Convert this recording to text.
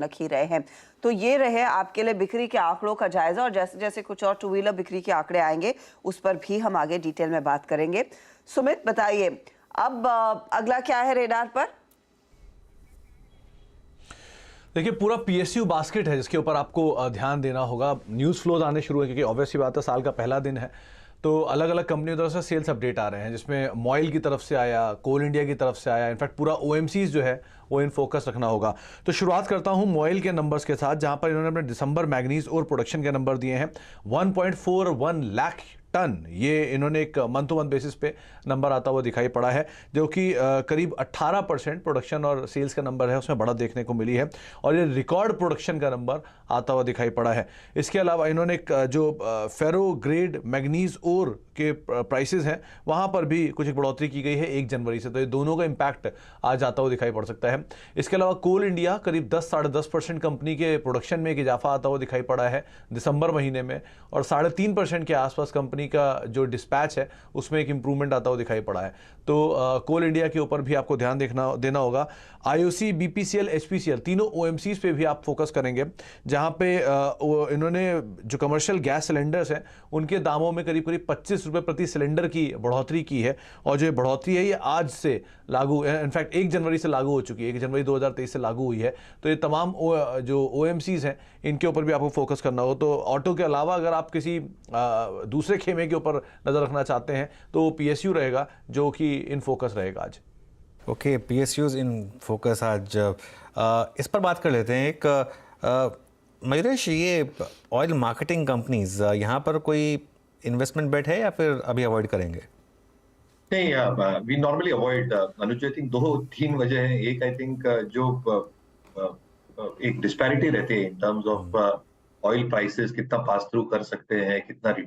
रख ही रहे हैं। तो ये रहे आपके लिए बिक्री के आंकड़ों का जायजा, और जैसे जैसे कुछ और टू व्हीलर बिक्री के आंकड़े आएंगे उस पर भी हम आगे डिटेल में बात करेंगे। सुमित बताइए, अब अगला क्या है रेडार पर? देखिए, पूरा पीएसयू बास्केट है जिसके ऊपर आपको ध्यान देना होगा। न्यूज़ फ्लोज आने शुरू है क्योंकि ऑब्वियस सी बात है, साल का पहला दिन है, तो अलग अलग कंपनियों की तरफ से सेल्स अपडेट आ रहे हैं, जिसमें मॉइल की तरफ से आया, कोल इंडिया की तरफ से आया। इनफैक्ट पूरा ओएमसीज जो है वो इन फोकस रखना होगा। तो शुरुआत करता हूं मॉइल के नंबर्स के साथ, जहां पर इन्होंने अपने दिसंबर मैग्नीज और प्रोडक्शन के नंबर दिए हैं। 1.41 लाख टन, ये इन्होंने एक मंथ टू मंथ बेसिस पे नंबर आता हुआ दिखाई पड़ा है, जो कि करीब 18% प्रोडक्शन और सेल्स का नंबर है, उसमें बढ़त देखने को मिली है, और ये रिकॉर्ड प्रोडक्शन का नंबर आता हुआ दिखाई पड़ा है। इसके अलावा इन्होंने जो फेरो ग्रेड मैग्नीज ओर के प्राइसेस हैं वहाँ पर भी कुछ एक बढ़ोतरी की गई है 1 जनवरी से, तो ये दोनों का इम्पैक्ट आज आता हुआ दिखाई पड़ सकता है। इसके अलावा कोल इंडिया करीब 10-10.5% कंपनी के प्रोडक्शन में एक इजाफा आता हुआ दिखाई पड़ा है दिसंबर महीने में, और 3.5% के आसपास कंपनी का जो डिस्पैच है उसमें एक इंप्रूवमेंट आता हुआ दिखाई पड़ा है। तो कोल इंडिया के ऊपर भी आपको ध्यान देना होगा। आईओसी, बीपीसीएल, एचपीसीएल तीनों ओएमसीज पे भी आप फोकस करेंगे, जहां पे इन्होंने जो कमर्शियल गैस सिलेंडर्स हैं उनके दामों में करीब 25 रुपये प्रति सिलेंडर की बढ़ोतरी की है, और जो बढ़ोतरी है ये आज से लागू, इनफैक्ट 1 जनवरी से लागू हो चुकी है, 1 जनवरी 2023 से लागू हुई है। तो ये तमाम जो ओएमसीज हैं इनके ऊपर भी आपको फोकस करना हो। तो ऑटो के अलावा अगर आप किसी दूसरे खेमे के ऊपर नज़र रखना चाहते हैं तो पीएसयू रहेगा, जो कि इन फोकस रहेगा आज। ओके, पीएसयूज इन फोकस आज। इस पर बात कर लेते हैं। एक मयूरेश, ये ऑयल मार्केटिंग कंपनीज, यहाँ पर कोई इन्वेस्टमेंट बेट है या फिर अभी अवॉइड करेंगे? नहीं, we normally avoid Anuj. I think 2-3 वजह हैं। एक, आई थिंक एक डिस्पैरिटी रहती है in terms of oil prices, कितना पास थ्रू कर सकते हैं, कितना रिटेल